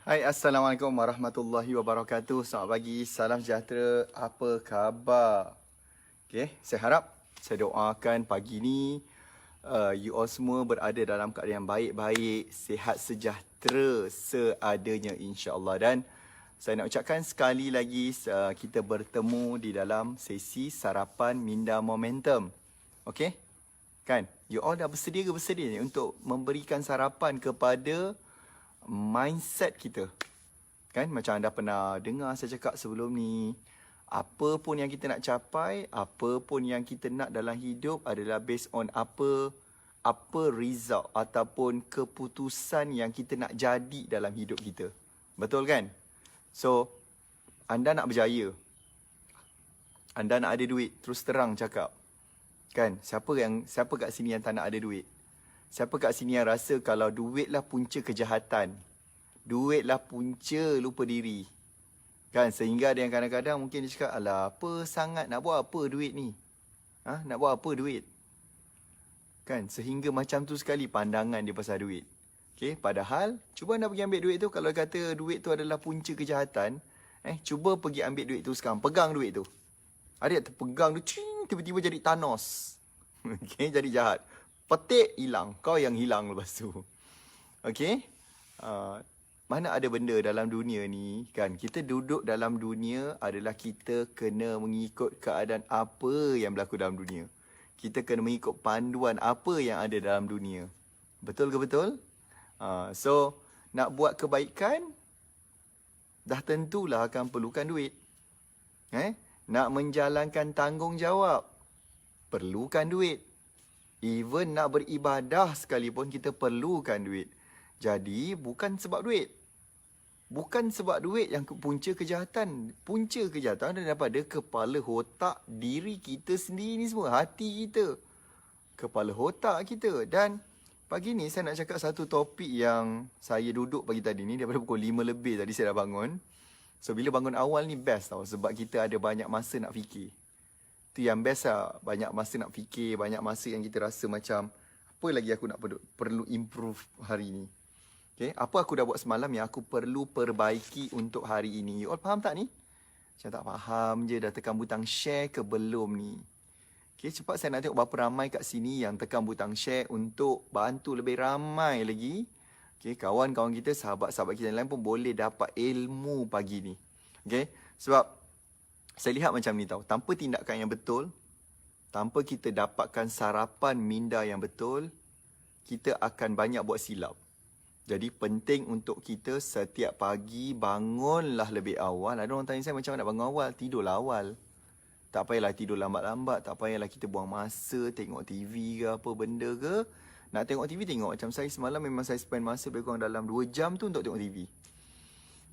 Hai, Assalamualaikum warahmatullahi wabarakatuh. Selamat pagi, salam sejahtera. Apa khabar? Okay, saya harap, saya doakan pagi ni you all semua berada dalam keadaan yang baik-baik, sihat sejahtera seadanya insya-Allah. Dan saya nak ucapkan sekali lagi kita bertemu di dalam sesi sarapan minda momentum. Okay? Kan? You all dah bersedia ke bersedia ni untuk memberikan sarapan kepada mindset kita? Kan macam anda pernah dengar saya cakap sebelum ni, apa pun yang kita nak capai, apa pun yang kita nak dalam hidup adalah based on apa result ataupun keputusan yang kita nak jadi dalam hidup kita. Betul kan? So, anda nak berjaya, anda nak ada duit, terus terang cakap. Kan? Siapa kat sini yang tak nak ada duit? Siapa kat sini yang rasa kalau duitlah punca kejahatan? Duitlah punca lupa diri. Kan? Sehingga ada yang kadang-kadang mungkin dia cakap, alah apa sangat nak buat apa duit ni? Nak buat apa duit? Kan? Sehingga macam tu sekali pandangan dia pasal duit. Okay? Padahal, cuba anda pergi ambil duit tu. Kalau kata duit tu adalah punca kejahatan, cuba pergi ambil duit tu sekarang. Pegang duit tu. Ada yang terpegang tu, tiba-tiba jadi Thanos. Okay? Jadi jahat. Petik, hilang. Kau yang hilang lepas tu. Okay? Mana ada benda dalam dunia ni, kan? Kita duduk dalam dunia adalah kita kena mengikut keadaan apa yang berlaku dalam dunia. Kita kena mengikut panduan apa yang ada dalam dunia. Betul ke betul? So, nak buat kebaikan, dah tentulah akan perlukan duit. Nak menjalankan tanggungjawab, perlukan duit. Even nak beribadah sekalipun, kita perlukan duit. Jadi, bukan sebab duit. Bukan sebab duit yang punca kejahatan. Punca kejahatan daripada kepala otak diri kita sendiri ni semua. Hati kita. Kepala otak kita. Dan pagi ni saya nak cakap satu topik yang saya duduk pagi tadi ni. Daripada pukul 5 lebih tadi saya dah bangun. So bila bangun awal ni best tau. Sebab kita ada banyak masa nak fikir. Itu yang best lah. Banyak masa nak fikir. Banyak masa yang kita rasa macam, apa lagi aku nak perlu improve hari ni. Okay, apa aku dah buat semalam yang aku perlu perbaiki untuk hari ini. You all faham tak ni? Macam tak faham je, dah tekan butang share ke belum ni? Okay, cepat saya nak tengok berapa ramai kat sini yang tekan butang share untuk bantu lebih ramai lagi. Okay, kawan-kawan kita, sahabat-sahabat kita yang lain pun boleh dapat ilmu pagi ni. Okay, sebab saya lihat macam ni tau. Tanpa tindakan yang betul, tanpa kita dapatkan sarapan minda yang betul, kita akan banyak buat silap. Jadi penting untuk kita setiap pagi bangunlah lebih awal. Ada orang tanya saya macam mana nak bangun awal? Tidurlah awal. Tak payahlah tidur lambat-lambat. Tak payahlah kita buang masa tengok TV ke apa benda ke. Nak tengok TV, tengok. Macam saya semalam memang saya spend masa lebih kurang dalam 2 jam tu untuk tengok TV.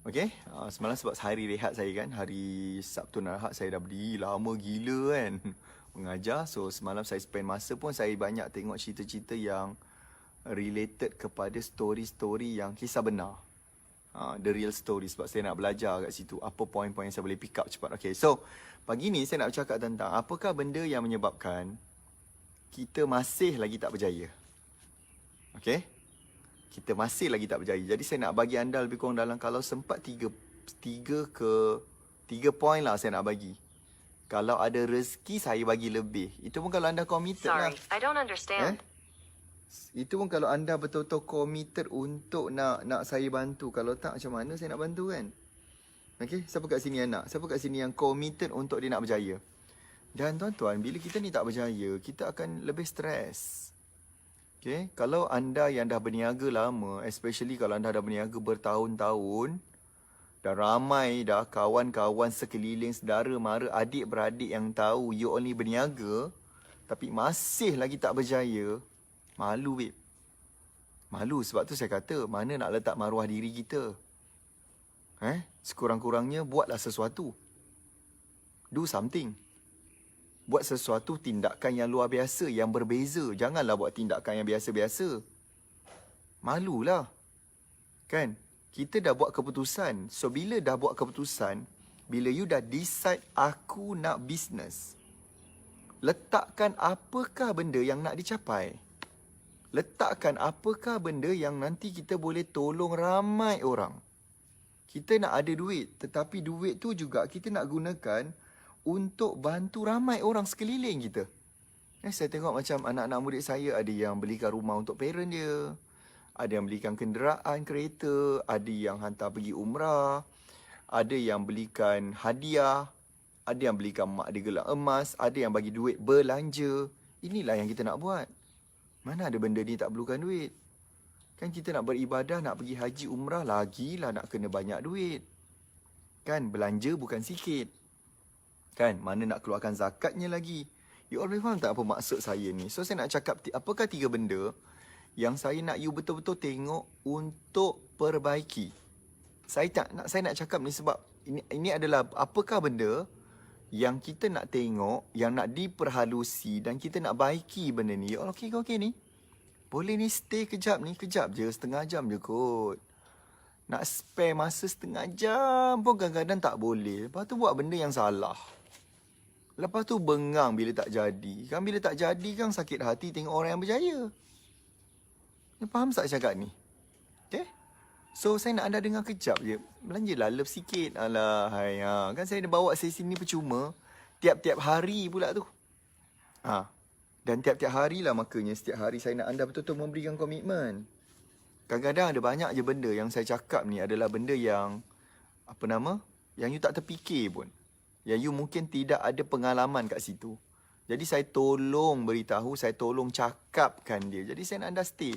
Okay? Semalam sebab hari rehat saya kan. Hari Sabtu dan Ahad saya dah berdiri lama gila kan. Mengajar. So semalam saya spend masa pun saya banyak tengok cerita-cerita yang related kepada story-story yang kisah benar. The real story. Sebab saya nak belajar kat situ. Apa poin-poin yang saya boleh pick up cepat. Okay, so pagi ni saya nak bercakap tentang apakah benda yang menyebabkan kita masih lagi tak berjaya. Okay, kita masih lagi tak berjaya. Jadi saya nak bagi anda lebih kurang dalam, kalau sempat 3 poin lah saya nak bagi. Kalau ada rezeki saya bagi lebih. Itu pun kalau anda committed lah. Sorry, I don't understand. Itu pun kalau anda betul-betul committed untuk nak saya bantu. Kalau tak, macam mana saya nak bantu kan? Okay, siapa kat sini yang nak? Siapa kat sini yang committed untuk dia nak berjaya? Dan tuan-tuan, bila kita ni tak berjaya, kita akan lebih stres. Okay, kalau anda yang dah berniaga lama, especially kalau anda dah berniaga bertahun-tahun, dan ramai dah kawan-kawan sekeliling, saudara mara, adik-beradik yang tahu you only berniaga, tapi masih lagi tak berjaya, malu, babe. Malu. Sebab tu saya kata, mana nak letak maruah diri kita? Sekurang-kurangnya, buatlah sesuatu. Do something. Buat sesuatu tindakan yang luar biasa, yang berbeza. Janganlah buat tindakan yang biasa-biasa. Malulah. Kan? Kita dah buat keputusan. So, bila dah buat keputusan, bila you dah decide, aku nak bisnes, letakkan apakah benda yang nak dicapai. Letakkan apakah benda yang nanti kita boleh tolong ramai orang. Kita nak ada duit, tetapi duit tu juga kita nak gunakan untuk bantu ramai orang sekeliling kita. Saya tengok macam anak-anak murid saya, ada yang belikan rumah untuk parent dia, ada yang belikan kenderaan, kereta, ada yang hantar pergi umrah, ada yang belikan hadiah, ada yang belikan mak dia gelang emas, ada yang bagi duit belanja. Inilah yang kita nak buat. Mana ada benda ni tak perlukan duit. Kan kita nak beribadah, nak pergi haji umrah, lagilah nak kena banyak duit. Kan belanja bukan sikit. Kan mana nak keluarkan zakatnya lagi. You all boleh faham tak apa maksud saya ni? So saya nak cakap apakah 3 benda yang saya nak you betul-betul tengok untuk perbaiki. Saya nak cakap ni sebab ini adalah apakah benda yang kita nak tengok, yang nak diperhalusi dan kita nak baiki benda ni. You all okey ni? Boleh ni stay kejap je, setengah jam je kot. Nak spare masa setengah jam pun kadang-kadang tak boleh. Lepas tu buat benda yang salah. Lepas tu bengang bila tak jadi. Kan bila tak jadi kan sakit hati tengok orang yang berjaya. You faham tak cakap ni? Okay? So saya nak anda dengar kejap je. Belanjalah love sikit. Alah, hai, kan saya dah bawa sesi ni percuma. Tiap-tiap hari pula tu. Dan tiap-tiap hari lah makanya setiap hari saya nak anda betul-betul memberikan komitmen. Kadang-kadang ada banyak je benda yang saya cakap ni adalah benda yang, yang you tak terfikir pun. Yang you mungkin tidak ada pengalaman kat situ. Jadi saya tolong beritahu, saya tolong cakapkan dia. Jadi saya nak anda stay.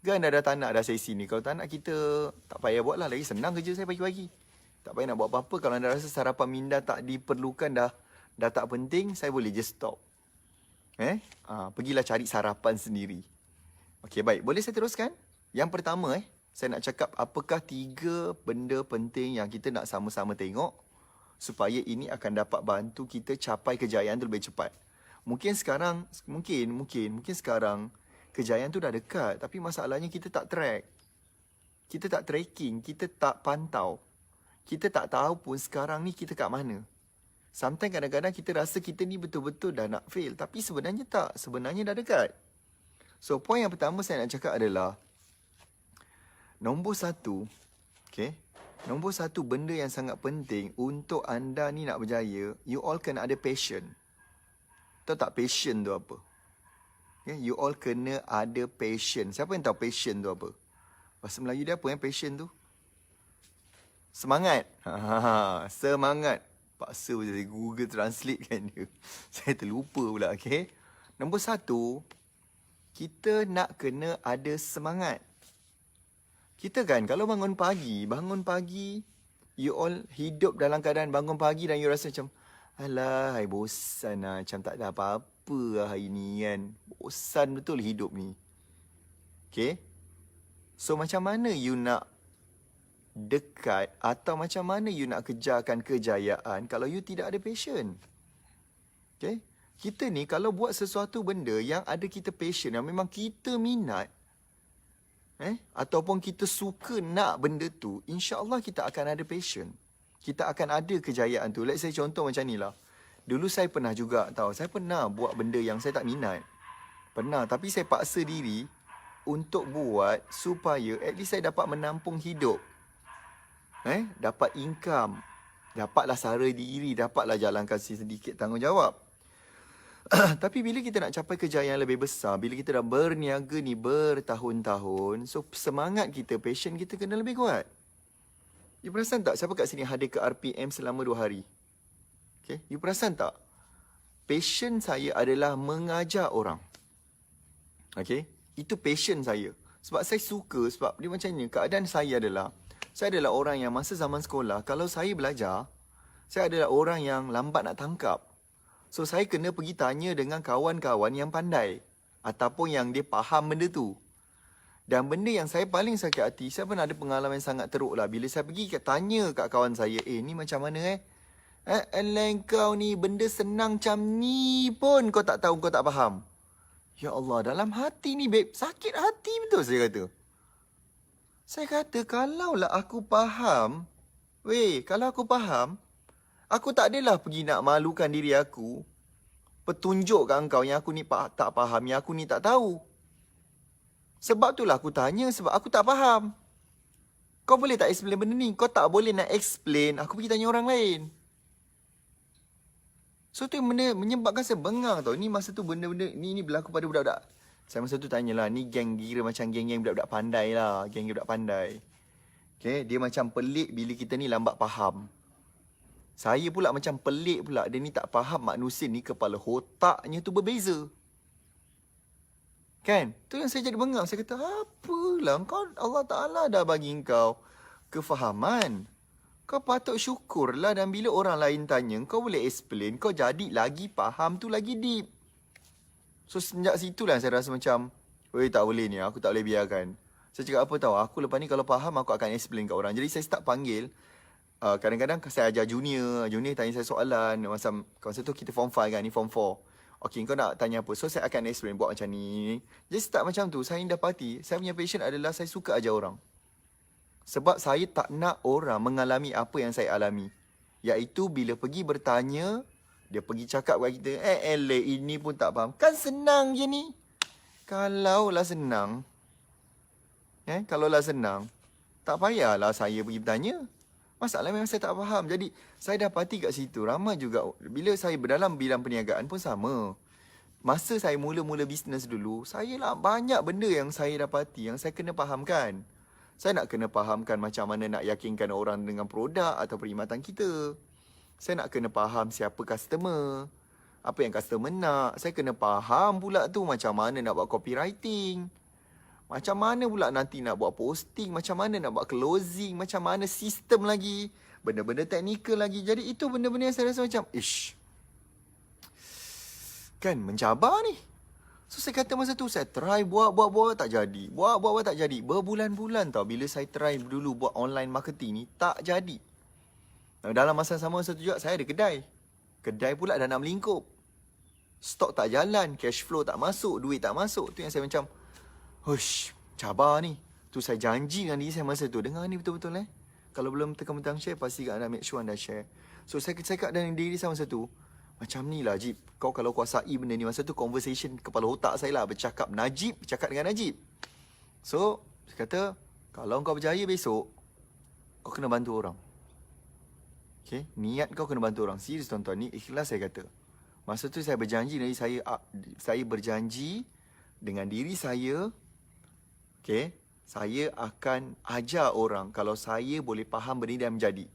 Kan anda dah tak nak dah sesi ni. Kalau tak nak kita tak payah buat lah. Lagi senang kerja saya pagi-pagi. Tak payah nak buat apa-apa. Kalau anda rasa sarapan minda tak diperlukan dah tak penting, saya boleh just stop. Pergilah cari sarapan sendiri. Okey, baik. Boleh saya teruskan? Yang pertama, saya nak cakap apakah 3 benda penting yang kita nak sama-sama tengok supaya ini akan dapat bantu kita capai kejayaan tu lebih cepat. Mungkin sekarang, mungkin sekarang kejayaan tu dah dekat, tapi masalahnya kita tak track. Kita tak tracking, kita tak pantau. Kita tak tahu pun sekarang ni kita kat mana. Sometimes kadang-kadang kita rasa kita ni betul-betul dah nak fail, tapi sebenarnya tak, sebenarnya dah dekat. So, poin yang pertama saya nak cakap adalah nombor 1, okay? Nombor 1 benda yang sangat penting untuk anda ni nak berjaya, you all kena ada passion. Tahu tak passion tu apa? Okay? You all kena ada passion. Siapa yang tahu passion tu apa? Bahasa Melayu dia apa yang passion tu? Semangat. Semangat. Paksa saya Google Translate kan dia. Saya terlupa pula, okay? Nombor 1, kita nak kena ada semangat. Kita kan kalau bangun pagi, you all hidup dalam keadaan bangun pagi dan you rasa macam, alah, bosan lah, macam tak ada apa-apa lah hari ni kan. Bosan betul hidup ni. Okay? So macam mana you nak dekat atau macam mana you nak kejarkan kejayaan kalau you tidak ada passion? Okay? Kita ni kalau buat sesuatu benda yang ada kita passion, yang memang kita minat, ataupun kita suka nak benda tu, insya-Allah kita akan ada passion. Kita akan ada kejayaan tu. Let's say contoh macam ni lah. Dulu saya pernah juga saya pernah buat benda yang saya tak minat. Pernah, tapi saya paksa diri untuk buat supaya at least saya dapat menampung hidup. Dapat income. Dapatlah sara diri, dapatlah jalankan sedikit tanggungjawab. Tapi bila kita nak capai kejayaan lebih besar, bila kita dah berniaga ni bertahun-tahun, so semangat kita, passion kita kena lebih kuat. You perasan tak siapa kat sini hadir ke RPM selama 2 hari? Okay? You perasan tak? Passion saya adalah mengajar orang. Okay? Itu passion saya. Sebab saya suka, sebab dia macam ni, keadaan saya adalah orang yang masa zaman sekolah, kalau saya belajar, saya adalah orang yang lambat nak tangkap. So, saya kena pergi tanya dengan kawan-kawan yang pandai. Ataupun yang dia faham benda tu. Dan benda yang saya paling sakit hati, saya pernah ada pengalaman yang sangat teruk lah. Bila saya pergi tanya kat kawan saya, ni macam mana alah kau ni, benda senang macam ni pun kau tak tahu, kau tak faham. Ya Allah, dalam hati ni babe, sakit hati betul saya kata. Saya kata, kalaulah aku faham, kalau aku faham, aku tak adalah pergi nak malukan diri aku, petunjuk kat engkau yang aku ni tak faham, yang aku ni tak tahu. Sebab itulah aku tanya, sebab aku tak faham. Kau boleh tak explain benda ni? Kau tak boleh nak explain, aku pergi tanya orang lain. So tu benda menyebabkan saya bengang tau. Ni masa tu benda-benda ni berlaku pada budak-budak. Saya masa tu tanyalah, ni geng kira macam geng-geng budak-budak pandai lah. Geng budak pandai. Okay, dia macam pelik bila kita ni lambat faham. Saya pula macam pelik pula. Dia ni tak faham manusia ni kepala otaknya tu berbeza. Kan? Tu yang saya jadi bengang. Saya kata, apalah kau, Allah Ta'ala dah bagi kau kefahaman. Kau patut syukurlah, dan bila orang lain tanya, kau boleh explain, kau jadi lagi faham tu lagi deep. So sejak situlah saya rasa macam, weh tak boleh ni, aku tak boleh biarkan. Saya cakap apa tahu, aku lepas ni kalau faham aku akan explain kat orang. Jadi saya start panggil, kadang-kadang saya ajar junior tanya saya soalan. Masa tu kita form 5 kan, ni form 4. Okay, kau nak tanya apa? So saya akan explain, buat macam ni. Jadi start macam tu, saya dapati, saya punya passion adalah saya suka ajar orang. Sebab saya tak nak orang mengalami apa yang saya alami. Iaitu bila pergi bertanya, dia pergi cakap kepada kita, ini pun tak faham. Kan senang je ni. Kalaulah senang, tak payahlah saya pergi bertanya. Masalah memang saya tak faham. Jadi saya dapati kat situ, ramai juga. Bila saya berdalam bidang perniagaan pun sama. Masa saya mula-mula bisnes dulu, saya lah banyak benda yang saya dapati, yang saya kena fahamkan. Saya nak kena fahamkan macam mana nak yakinkan orang dengan produk atau perkhidmatan kita. Saya nak kena faham siapa customer, apa yang customer nak. Saya kena faham pula tu macam mana nak buat copywriting. Macam mana pula nanti nak buat posting, macam mana nak buat closing, macam mana sistem lagi. Benda-benda teknikal lagi. Jadi itu benda-benda yang saya rasa macam, kan mencabar ni. So saya kata masa tu saya try buat tak jadi. Buat tak jadi. Berbulan-bulan tau bila saya try dulu buat online marketing ni tak jadi. Dalam masa sama masa tu juga saya ada kedai. Kedai pula dah nak melingkup. Stok tak jalan, cash flow tak masuk, duit tak masuk. Tu yang saya macam, cabar ni. Tu saya janji dengan diri saya masa tu. Dengar ni betul-betul Kalau belum tekan share, pasti anda make sure anda share. So saya cakap dengan diri saya masa tu, macam ni lah Jib, kau kalau kuasai benda ni. Masa tu conversation kepala otak saya lah, bercakap dengan Najib. So, saya kata, kalau kau berjaya besok, kau kena bantu orang. Okay, niat kau kena bantu orang. Serius tuan-tuan, ni ikhlas saya kata. Masa tu saya berjanji dari saya berjanji dengan diri saya, okay, saya akan ajar orang kalau saya boleh faham benda ni dan menjadi.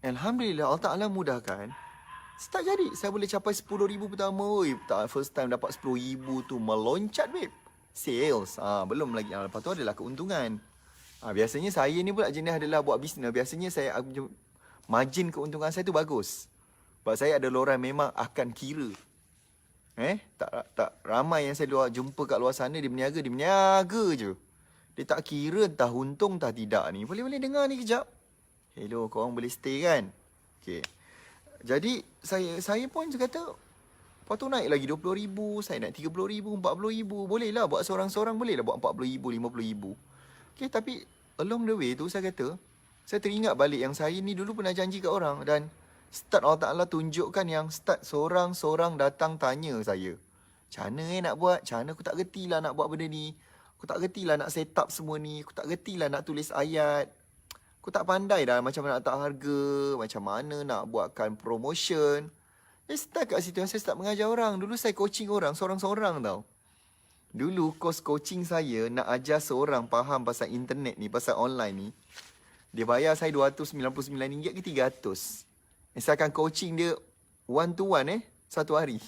Alhamdulillah, Allah Ta'ala mudahkan. Start jadi. Saya boleh capai 10,000 pertama. First time dapat 10,000 tu meloncat, babe. Sales. Belum lagi. Lepas tu adalah keuntungan. Biasanya saya ni pula jenis adalah buat bisnes. Biasanya saya margin keuntungan saya tu bagus. Sebab saya ada orang memang akan kira. Tak ramai yang saya jumpa kat luar sana, dia berniaga je. Dia tak kira entah untung entah tidak ni. Boleh dengar ni kejap. Hello, korang boleh stay kan? Okay. Jadi saya pun kata, lepas tu naik lagi 20,000, saya naik 30,000, 40,000. Boleh lah buat seorang-seorang, boleh lah buat 40,000, 50,000. Okay, tapi along the way tu saya kata, saya teringat balik yang saya ni dulu pernah janji kat orang. Dan start Allah Ta'ala tunjukkan yang start seorang-seorang datang tanya saya, macam mana nak buat? Macam mana aku tak gerti lah nak buat benda ni. Aku tak gerti lah nak set up semua ni. Aku tak gerti lah nak tulis ayat. Aku tak pandai dah macam mana nak letak harga, macam mana nak buatkan promotion. Start kat situ, saya start mengajar orang. Dulu saya coaching orang, seorang-seorang tau. Dulu kos coaching saya nak ajar seorang faham pasal internet ni, pasal online ni. Dia bayar saya RM299 ke RM300. Saya akan coaching dia one to one satu hari.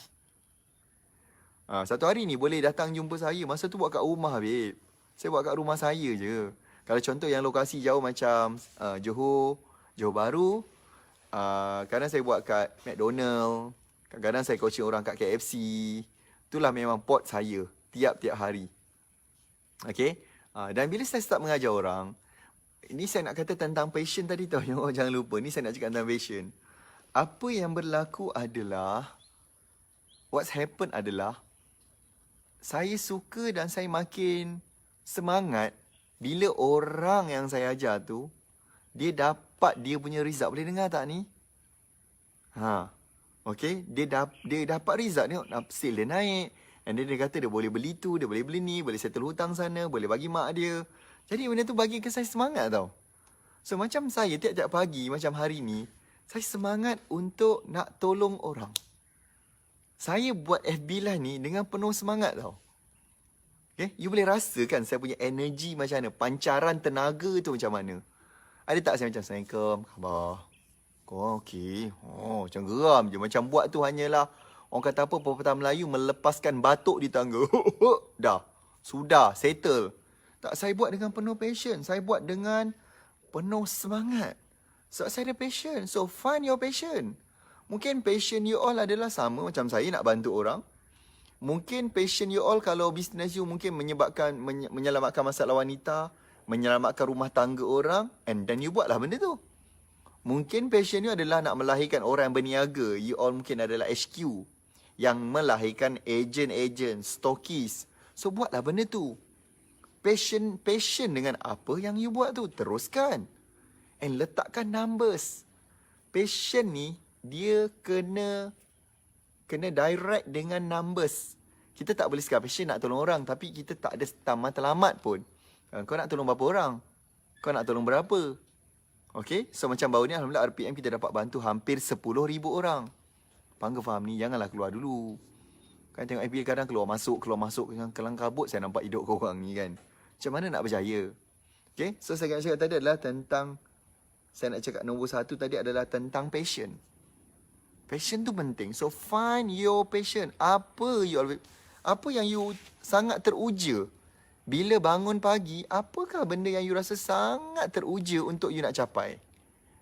Satu hari ni boleh datang jumpa saya. Masa tu buat kat rumah, babe. Saya buat kat rumah saya je. Kalau contoh yang lokasi jauh macam Johor Bahru, kadang saya buat kat McDonald, kadang-kadang saya coaching orang kat KFC. Itulah memang pot saya tiap-tiap hari. Okay? Dan bila saya start mengajar orang, ini saya nak kata tentang passion tadi tau. Yang orang jangan lupa. Ni saya nak cakap tentang passion. Apa yang berlaku adalah, what's happened adalah, saya suka dan saya makin semangat bila orang yang saya ajar tu, dia dapat dia punya result. Boleh dengar tak ni? Okay, dia dapat result ni, sale dia naik. And then dia kata dia boleh beli tu, dia boleh beli ni, boleh settle hutang sana, boleh bagi mak dia. Jadi benda tu bagi ke saya semangat tau. So macam saya tiap-tiap pagi macam hari ni, saya semangat untuk nak tolong orang. Saya buat FB Live ni dengan penuh semangat tau. Okay? You boleh rasakan saya punya energi macam mana, pancaran tenaga tu macam mana. Ada tak saya macam, Assalamualaikum, khabar? Kau okey. Oh, macam geram je. Macam buat tu hanyalah, orang kata apa, pepatah Melayu, melepaskan batuk di tangga. Dah. Sudah. Settle. Tak, saya buat dengan penuh passion. Saya buat dengan penuh semangat. So, saya ada passion. So, find your passion. Mungkin passion you all adalah sama macam saya nak bantu orang. Mungkin passion you all kalau business you mungkin menyelamatkan masalah wanita, menyelamatkan rumah tangga orang, and then you buatlah benda tu. Mungkin passion you adalah nak melahirkan orang yang berniaga. You all mungkin adalah HQ yang melahirkan ejen-ejen, stokis. So buatlah benda tu. Passion dengan apa yang you buat tu, teruskan. And letakkan numbers. Passion ni dia kena direct dengan numbers. Kita tak boleh sekadar passion nak tolong orang, tapi kita tak ada matlamat pun. Kau nak tolong berapa orang? Kau nak tolong berapa? Okay, so macam baru ni Alhamdulillah RPM kita dapat bantu hampir 10,000 orang. Bangga faham ni, janganlah keluar dulu. Kan tengok FB kadang keluar masuk, kelang kabut saya nampak hidup korang ni kan. Macam mana nak berjaya? Okay, so saya nak cakap tadi adalah tentang, saya nak cakap nombor 1 tadi adalah tentang passion. Passion tu penting. So find your passion. Apa yang you sangat teruja? Bila bangun pagi, apakah benda yang you rasa sangat teruja untuk you nak capai?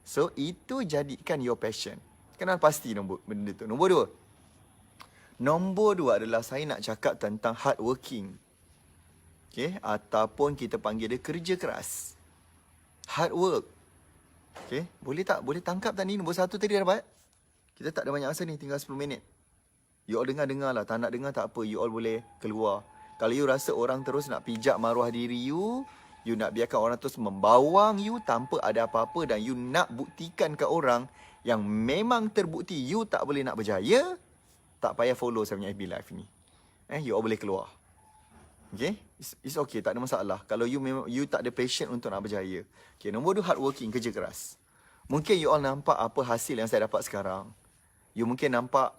So, itu jadikan your passion. Kenal pasti benda tu. Nombor 2 adalah saya nak cakap tentang hard working. Okay? Ataupun kita panggil dia kerja keras. Hard work. Okay? Boleh tangkap tak ni? Nombor 1 tadi dah dapat? Kita tak ada banyak masa ni, tinggal 10 minit. You all dengar lah. Tak nak dengar tak apa. You all boleh keluar. Kalau you rasa orang terus nak pijak maruah diri you nak biarkan orang terus membawang you tanpa ada apa-apa dan you nak buktikan ke orang yang memang terbukti you tak boleh nak berjaya, tak payah follow saya punya FB Live ni. You all boleh keluar. Okay? It's okay, tak ada masalah. Kalau you tak ada passion untuk nak berjaya. Okay, nombor 2, hard working, kerja keras. Mungkin you all nampak apa hasil yang saya dapat sekarang. You mungkin nampak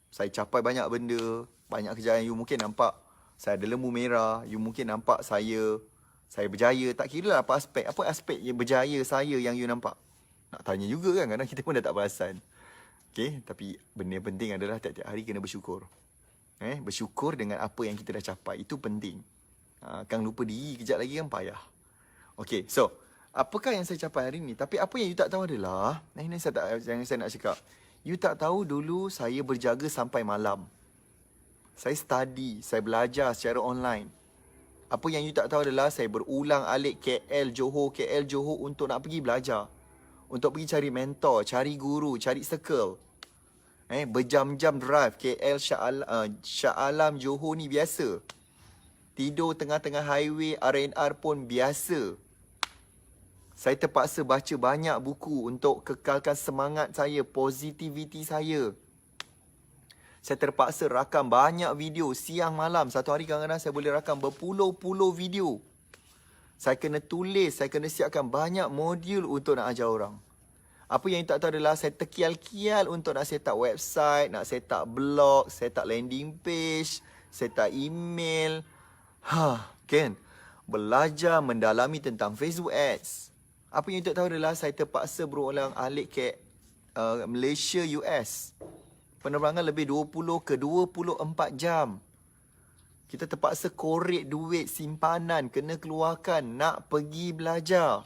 saya capai banyak benda, banyak kejayaan. You mungkin nampak saya ada lembu merah. You mungkin nampak saya berjaya. Tak kira lah apa aspek yang berjaya saya yang you nampak. Nak tanya juga kan, kadang kita pun dah tak perasan. Okay, tapi benda yang penting adalah tiap-tiap hari kena bersyukur. Bersyukur dengan apa yang kita dah capai. Itu penting. Kan lupa diri kejap lagi kan payah. Okay, so apakah yang saya capai hari ni? Tapi apa yang you tak tahu adalah, ini yang saya nak cakap. You tak tahu dulu saya berjaga sampai malam. Saya study, saya belajar secara online. Apa yang you tak tahu adalah saya berulang alik KL Johor untuk nak pergi belajar. Untuk pergi cari mentor, cari guru, cari circle. Berjam-jam drive KL Shah Alam Johor ni biasa. Tidur tengah-tengah highway RNR pun biasa. Saya terpaksa baca banyak buku untuk kekalkan semangat saya, positivity saya. Saya terpaksa rakam banyak video siang malam. Satu hari kadang-kadang saya boleh rakam berpuluh-puluh video. Saya kena tulis, saya kena siapkan banyak modul untuk nak ajar orang. Apa yang tak tahu adalah saya terkial-kial untuk nak set up website, nak set up blog, set up landing page, set up email. Kan? Belajar mendalami tentang Facebook Ads. Apa yang tak tahu adalah saya terpaksa berulang alik ke Malaysia, US. Penerbangan lebih 20 ke 24 jam. Kita terpaksa korek duit simpanan, kena keluarkan, nak pergi belajar.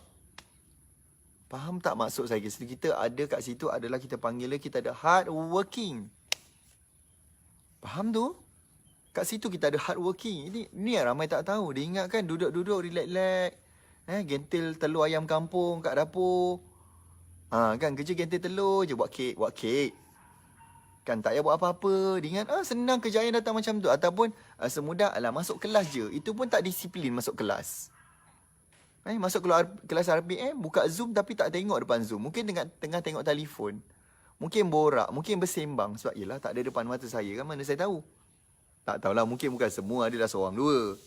Faham tak maksud saya? Kita ada kat situ adalah kita panggil kita ada hard working. Faham tu? Kat situ kita ada hard working. Ini yang ramai tak tahu. Dia ingatkan duduk-duduk, relax-relax. Gentil telur ayam kampung kat dapur. Kan kerja gentil telur je, buat kek. Kan tak payah buat apa-apa. Dia ingat senang kejayaan datang macam tu. Ataupun semudah masuk kelas je. Itu pun tak disiplin masuk kelas. Masuk kelas RPM, buka Zoom tapi tak tengok depan Zoom. Mungkin tengah tengok telefon. Mungkin borak, mungkin bersembang. Sebab yelah tak ada depan mata saya kan, mana saya tahu. Tak tahulah, mungkin bukan semua, adalah seorang dua.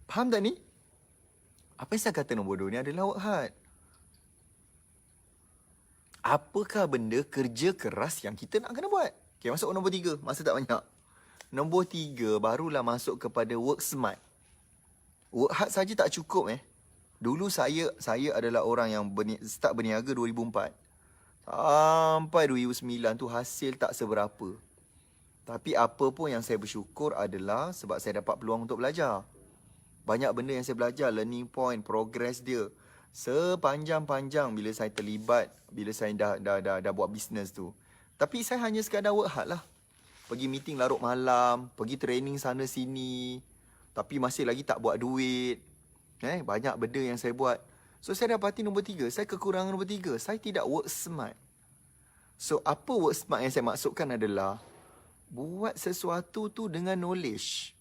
Faham tak ni? Apa yang saya kata nombor 2 ni adalah work hard. Apakah benda kerja keras yang kita nak kena buat? Okay, masuk ke nombor 3. Masa tak banyak. Nombor 3 barulah masuk kepada work smart. Work hard saja tak cukup Dulu saya adalah orang yang start berniaga 2004. Sampai 2009 tu hasil tak seberapa. Tapi apa pun yang saya bersyukur adalah sebab saya dapat peluang untuk belajar. Banyak benda yang saya belajar, learning point, progress dia. Sepanjang-panjang bila saya terlibat, bila saya dah buat bisnes tu. Tapi saya hanya sekadar work hard lah. Pergi meeting larut malam, pergi training sana sini. Tapi masih lagi tak buat duit. Banyak benda yang saya buat. So saya dapati nombor 3, saya kekurangan nombor 3. Saya tidak work smart. So apa work smart yang saya maksudkan adalah buat sesuatu tu dengan knowledge.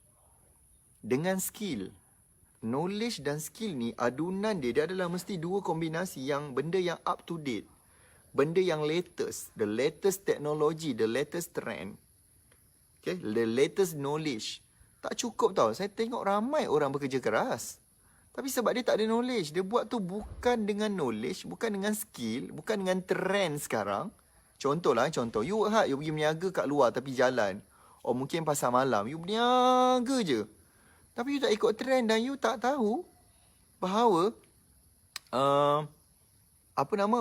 Dengan skill. Knowledge dan skill ni adunan dia adalah mesti dua kombinasi yang benda yang up to date. Benda yang latest. The latest technology, the latest trend. Okay, the latest knowledge. Tak cukup tau. Saya tengok ramai orang bekerja keras. Tapi sebab dia tak ada knowledge. Dia buat tu bukan dengan knowledge, bukan dengan skill, bukan dengan trend sekarang. Contoh. You work hard, you pergi berniaga kat luar tapi jalan. Or mungkin pasar malam, you berniaga je. Tapi you tak ikut trend dan you tak tahu bahawa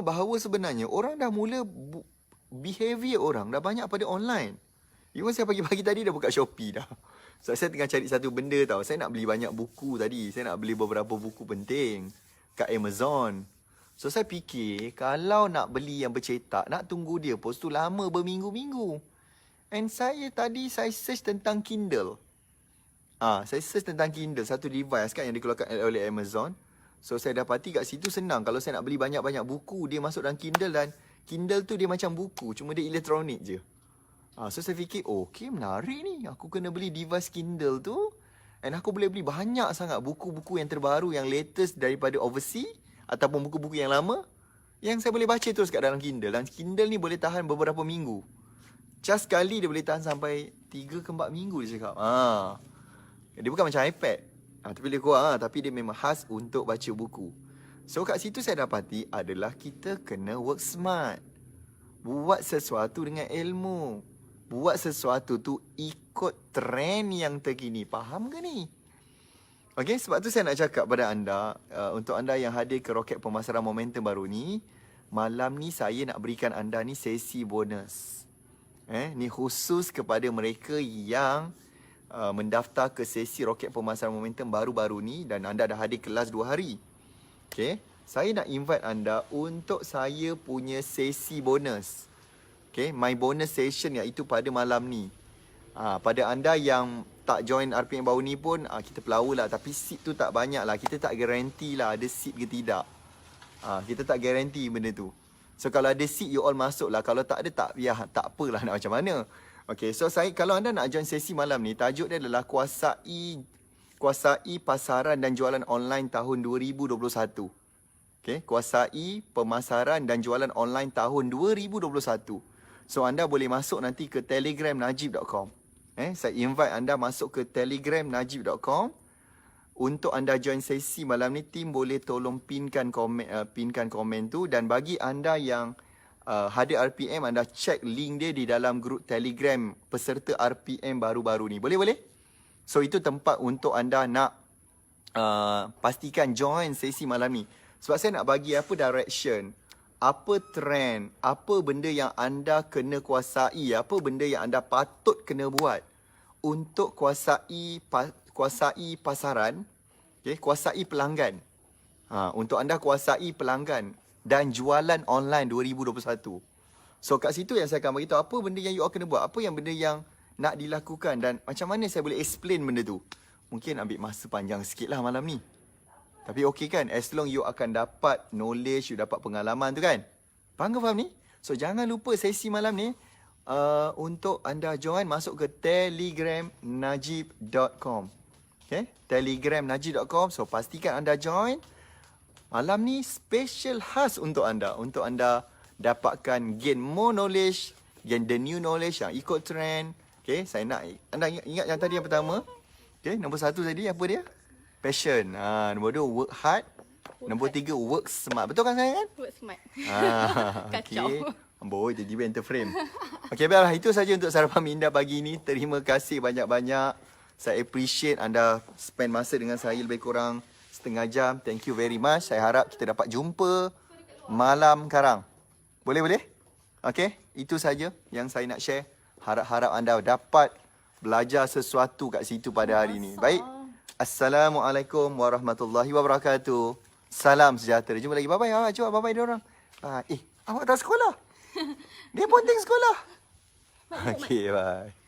bahawa sebenarnya orang dah mula behavior orang dah banyak pada online. Even saya pagi-pagi tadi dah buka Shopee dah. So saya tengah cari satu benda tau. Saya nak beli banyak buku tadi. Saya nak beli beberapa buku penting kat Amazon. So saya fikir kalau nak beli yang bercetak, nak tunggu dia post tu lama berminggu-minggu. And saya search tentang Kindle. Saya search tentang Kindle, satu device kan yang dikeluarkan oleh Amazon. So saya dapati kat situ senang. Kalau saya nak beli banyak-banyak buku, dia masuk dalam Kindle dan Kindle tu dia macam buku, cuma dia elektronik je. So saya fikir, okay menarik ni. Aku kena beli device Kindle tu. And aku boleh beli banyak sangat buku-buku yang terbaru, yang latest daripada overseas. Ataupun buku-buku yang lama. Yang saya boleh baca terus kat dalam Kindle. Dan Kindle ni boleh tahan beberapa minggu. Just sekali dia boleh tahan sampai 3 ke 4 minggu dia cakap. Dia bukan macam iPad. Tapi dia kurang tapi dia memang khas untuk baca buku. So kat situ saya dapati adalah kita kena work smart. Buat sesuatu dengan ilmu. Buat sesuatu tu ikut trend yang terkini. Faham ke ni? Okay, sebab tu saya nak cakap pada anda, untuk anda yang hadir ke Roket Pemasaran Momentum baru ni, malam ni saya nak berikan anda ni sesi bonus. Ni khusus kepada mereka yang mendaftar ke sesi Roket Pemasaran Momentum baru-baru ni dan anda dah hadir kelas 2 hari. Okay, saya nak invite anda untuk saya punya sesi bonus. Okay, my bonus session iaitu pada malam ni. Pada anda yang tak join RPM baru ni pun, kita pelawa lah. Tapi seat tu tak banyak lah. Kita tak garanti lah ada seat ke tidak. Kita tak garanti benda tu. So kalau ada seat, you all masuk lah. Kalau tak ada, tak apalah nak macam mana. Okay, so kalau anda nak join sesi malam ni, tajuk dia adalah kuasai pasaran dan jualan online tahun 2021. Okay, kuasai pemasaran dan jualan online tahun 2021. So anda boleh masuk nanti ke Telegram Najib.com. Saya invite anda masuk ke Telegram Najib.com. Untuk anda join sesi malam ni, tim boleh tolong pinkan komen tu. Dan bagi anda yang hadir RPM, anda check link dia di dalam grup Telegram peserta RPM baru-baru ni. Boleh? So itu tempat untuk anda nak pastikan join sesi malam ni. Sebab saya nak bagi apa direction, apa trend, apa benda yang anda kena kuasai, apa benda yang anda patut kena buat untuk kuasai pasaran, kuasai pelanggan. Untuk anda kuasai pelanggan dan jualan online 2021. So kat situ yang saya akan beritahu apa benda yang you all kena buat, apa yang benda yang nak dilakukan dan macam mana saya boleh explain benda tu. Mungkin ambil masa panjang sikit lah malam ni. Tapi okey kan, as long you akan dapat knowledge, you dapat pengalaman tu kan. Faham ni? So jangan lupa sesi malam ni, untuk anda join, masuk ke telegramnajib.com. Okay, telegramnajib.com. So pastikan anda join. Malam ni special khas untuk anda dapatkan gain more knowledge, gain the new knowledge yang ikut trend. Okay, saya nak anda ingat yang tadi yang pertama. Okay, nombor 1 tadi apa dia? passion. Nombor 2, work hard. Nombor 3, work smart. Betul kan saya kan? Work smart. Kacau. Kacau. Boy, tiba-tiba interframe. Okey, baiklah. Itu saja untuk sarapan minda pagi ini. Terima kasih banyak-banyak. Saya appreciate anda spend masa dengan saya lebih kurang setengah jam. Thank you very much. Saya harap kita dapat jumpa malam karang. Boleh? Okey, itu saja yang saya nak share. Harap-harap anda dapat belajar sesuatu kat situ pada hari ini. Baik. Assalamualaikum warahmatullahi wabarakatuh. Salam sejahtera. Jumpa lagi. Bye-bye. Jom bye-bye diorang. Awak tak sekolah? Dia pun tengok sekolah. Okey, bye.